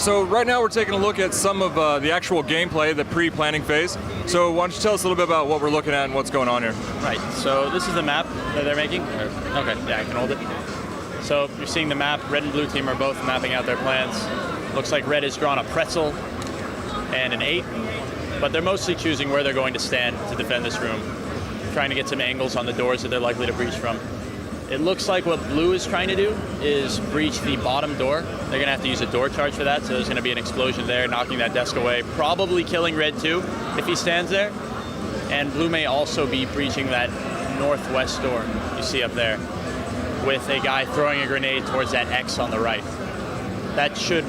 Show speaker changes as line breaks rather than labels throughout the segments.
So right now we're taking a look at some of the actual gameplay, the pre-planning phase. So why don't you tell us a little bit about what we're looking at and what's going on here?
Right, so this is the map that they're making. Okay, yeah, I can hold it. So you're seeing the map. Red and blue team are both mapping out their plans. Looks like red has drawn a pretzel and an 8, but they're mostly choosing where they're going to stand to defend this room, trying to get some angles on the doors that they're likely to breach from. It looks like what blue is trying to do is breach the bottom door. They're going to have to use a door charge for that, so there's going to be an explosion there, knocking that desk away, probably killing red too if he stands there. And blue may also be breaching that northwest door you see up there with a guy throwing a grenade towards that X on the right. That should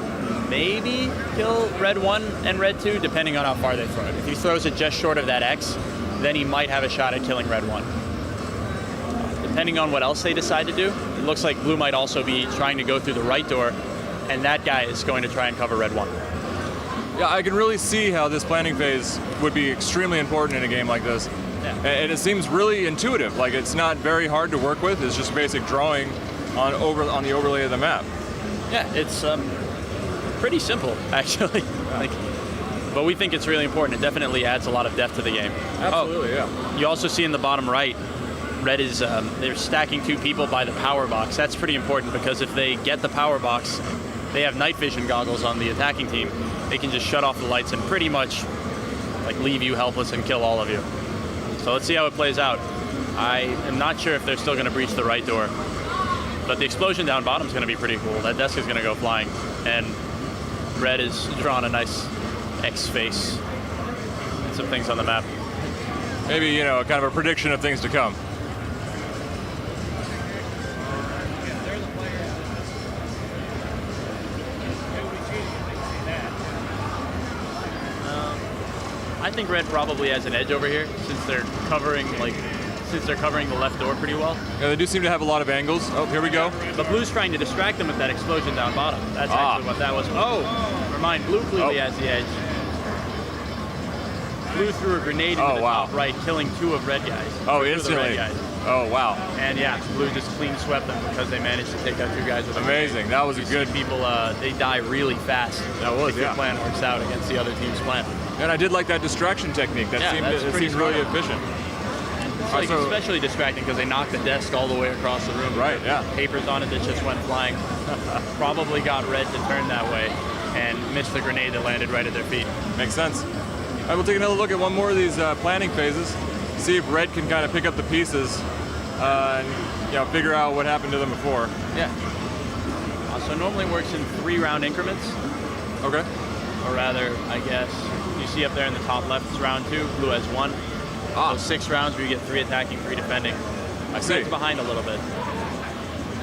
maybe kill red 1 and red 2, depending on how far they throw it. If he throws it just short of that X, then he might have a shot at killing red 1. Depending on what else they decide to do, it looks like blue might also be trying to go through the right door, and that guy is going to try and cover red 1.
Yeah, I can really see how this planning phase would be extremely important in a game like this.
Yeah.
And it seems really intuitive. Like, it's not very hard to work with. It's just basic drawing on the overlay of the map.
Yeah, it's pretty simple, actually. But we think it's really important. It definitely adds a lot of depth to the game.
Absolutely, yeah.
You also see in the bottom right, red is, they're stacking 2 people by the power box. That's pretty important because if they get the power box, they have night vision goggles on the attacking team. They can just shut off the lights and pretty much like leave you helpless and kill all of you. So let's see how it plays out. I am not sure if they're still going to breach the right door, but the explosion down bottom is going to be pretty cool. That desk is going to go flying, and red is drawn a nice X face and some things on the map.
Maybe, you know, kind of a prediction of things to come.
I think red probably has an edge over here since they're covering the left door pretty well.
Yeah, they do seem to have a lot of angles. Oh, here we go.
But blue's trying to distract them with that explosion down bottom. That's actually what that was. Oh, never mind. Blue clearly has the edge. Blue threw a grenade into the top right, killing 2 of red guys.
Oh, instantly. Oh, wow.
And yeah, blue just clean swept them because they managed to take out 2 guys with
amazing. That was a good
people. They die really fast.
That was,
if the plan works out against the other team's plan.
And I did like that distraction technique. That seemed really efficient.
It's like especially distracting because they knocked the desk all the way across the room.
Right, yeah.
Papers on it that just went flying. Probably got red to turn that way and missed the grenade that landed right at their feet.
Makes sense. All right, we'll take another look at one more of these planning phases. See if red can kind of pick up the pieces and figure out what happened to them before.
Yeah. So it normally works in 3-round increments.
Okay.
Or rather, I guess, you see up there in the top left is round 2, blue has 1. So 6 rounds where you get 3 attacking, 3 defending.
I see.
Red's behind a little bit.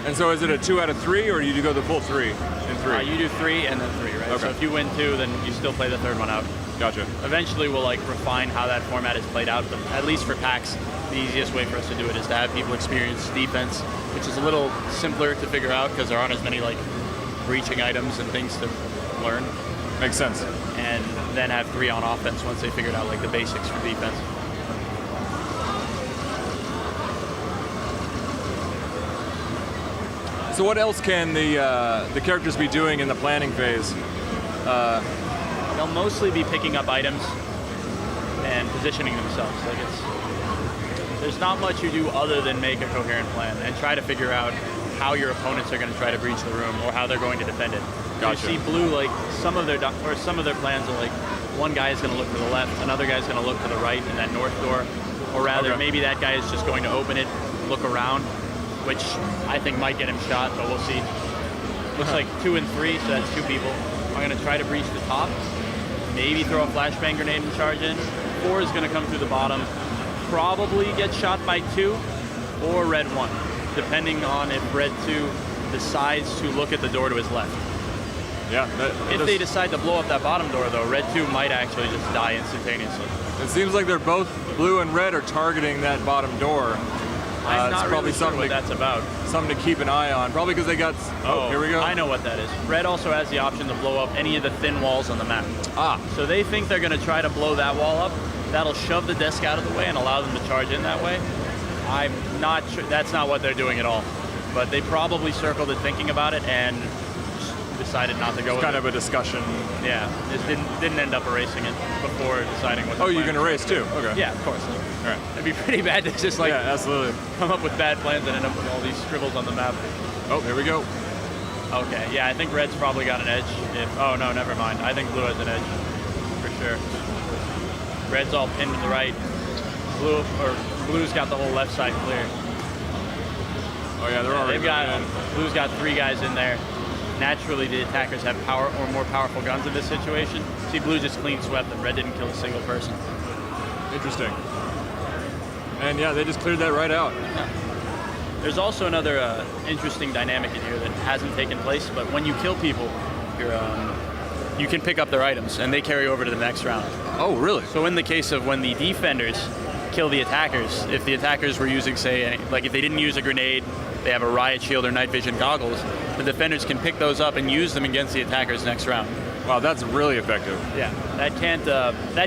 And so is it a 2 out of 3, or do you go the full 3 in 3?
You do 3 and then 3, right?
Okay.
So if you win 2, then you still play the 3rd one out.
Gotcha.
Eventually we'll refine how that format is played out, but at least for PAX, the easiest way for us to do it is to have people experience defense, which is a little simpler to figure out because there aren't as many breaching items and things to learn.
Makes sense.
And then have 3 on offense once they figured out the basics for defense.
So what else can the characters be doing in the planning phase?
They'll mostly be picking up items and positioning themselves. There's not much you do other than make a coherent plan and try to figure out how your opponents are going to try to breach the room or how they're going to defend it.
Gotcha.
You see blue, some of their plans are one guy is going to look to the left, another guy's going to look to the right in that north door, or rather maybe that guy is just going to open it, look around, which I think might get him shot, but we'll see. Looks like 2 and 3, so that's 2 people. I'm going to try to breach the top, maybe throw a flashbang grenade and charge in. 4 is going to come through the bottom, probably get shot by 2 or red 1, depending on if red 2 decides to look at the door to his left.
Yeah.
If they decide to blow up that bottom door, though, red 2 might actually just die instantaneously.
It seems like they're both blue and red are targeting that bottom door.
I'm not really sure what that's about.
Something to keep an eye on. Probably because they got... Oh, here we go.
I know what that is. Red also has the option to blow up any of the thin walls on the map. So they think they're going to try to blow that wall up. That'll shove the desk out of the way and allow them to charge in that way. I'm not sure. That's not what they're doing at all. But they probably circled it thinking about it, and decided not to go with
Kind
it.
of a discussion.
Yeah, just didn't end up erasing it before deciding what.
Oh, you're gonna race too? Okay.
Yeah, of course.
All right.
It'd be pretty bad to just like
Yeah, absolutely.
come up with bad plans and end up with all these scribbles on the map.
Oh, here we go.
Okay, yeah, I think red's probably got an edge. Oh no, never mind. I think blue has an edge for sure. Red's all pinned to the right. Blue's got the whole left side clear.
Oh yeah, they're already
Blue's got 3 guys in there. Naturally, the attackers have more powerful guns in this situation. See, blue just clean swept them. Red didn't kill a single person.
Interesting. And yeah, they just cleared that right out.
There's also another interesting dynamic in here that hasn't taken place, but when you kill people, you can pick up their items, and they carry over to the next round.
Oh, really?
So in the case of when the defenders kill the attackers, if the attackers were using, say, like if they didn't use a grenade, they have a riot shield or night vision goggles, the defenders can pick those up and use them against the attackers next round.
Wow, that's really effective.
Yeah, that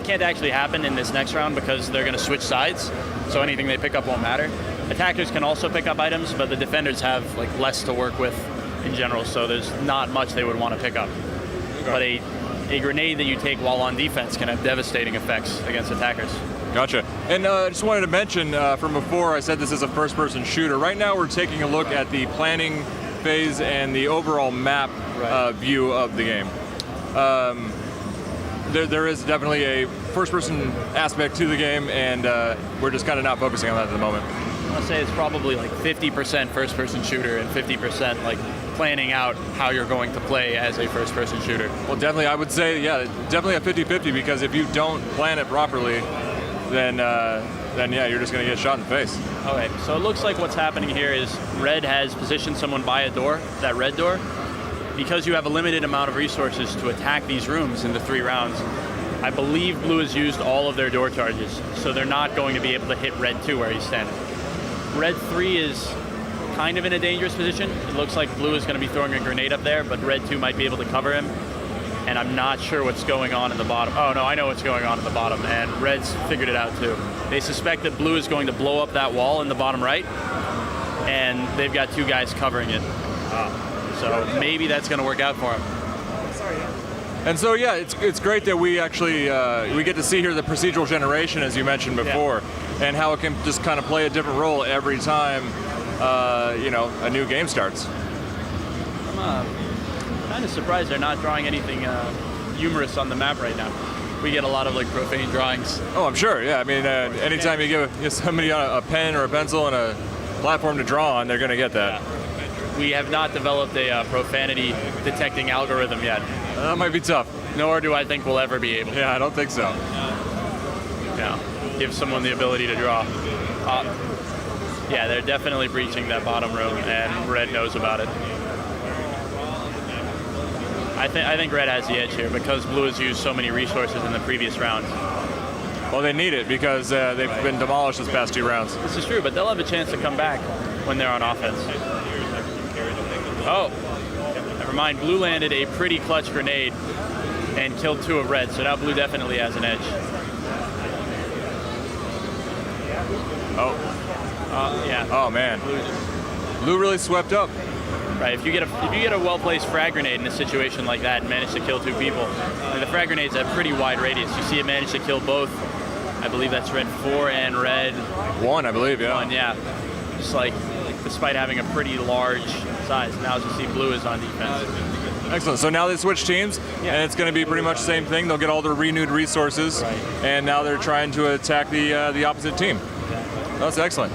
can't actually happen in this next round because they're going to switch sides, so anything they pick up won't matter. Attackers can also pick up items, but the defenders have like less to work with in general, so there's not much they would want to pick up. Okay. But a grenade that you take while on defense can have devastating effects against attackers.
Gotcha. And I just wanted to mention from before, I said this is a first-person shooter. Right now we're taking a look at the planning phase and the overall map view of the game. There is definitely a first-person aspect to the game, and we're just kind of not focusing on that at the moment.
I'll say it's probably like 50% first-person shooter and 50% like planning out how you're going to play as a first-person shooter.
Well, definitely, I would say, yeah, definitely a 50-50, because if you don't plan it properly, then yeah, you're just going to get shot in the face.
Okay, so it looks like what's happening here is red has positioned someone by a door, that red door. Because you have a limited amount of resources to attack these rooms in the 3 rounds, I believe blue has used all of their door charges, so they're not going to be able to hit red 2 where he's standing. Red 3 is kind of in a dangerous position. It looks like blue is going to be throwing a grenade up there, but red 2 might be able to cover him. And I'm not sure what's going on in the bottom. Oh no, I know what's going on in the bottom, and red's figured it out too. They suspect that blue is going to blow up that wall in the bottom right, and they've got 2 guys covering it. So maybe that's going to work out for him.
And so yeah, it's great that we actually we get to see here the procedural generation, as you mentioned before, and how it can just kind of play a different role every time a new game starts.
I'm kind of surprised they're not drawing anything humorous on the map right now. We get a lot of like profane drawings.
Oh, I'm sure. Yeah, I mean, anytime you give somebody a pen or a pencil and a platform to draw on, they're going to get that.
Yeah. We have not developed a profanity detecting algorithm yet.
That might be tough.
Nor do I think we'll ever be able.
Yeah, I don't think so.
Yeah, give someone the ability to draw. Yeah, they're definitely breaching that bottom room, and red knows about it. I think red has the edge here because blue has used so many resources in the previous rounds.
Well, they need it because they've been demolished this past 2 rounds.
This is true, but they'll have a chance to come back when they're on offense. Oh, never mind. Blue landed a pretty clutch grenade and killed 2 of red, so now blue definitely has an edge.
Oh.
Yeah.
Oh man. Blue really swept up.
Right. If you get a well-placed frag grenade in a situation like that and manage to kill 2 people, and the frag grenades have pretty wide radius. You see it managed to kill both. I believe that's red 4 and red
1, I believe. Yeah.
1. Yeah. Just like despite having a pretty large size. Now as you see, blue is on defense.
Excellent. So now they switch teams, and it's going to be pretty much the same thing. They'll get all their renewed resources, and now they're trying to attack the opposite team. That's excellent.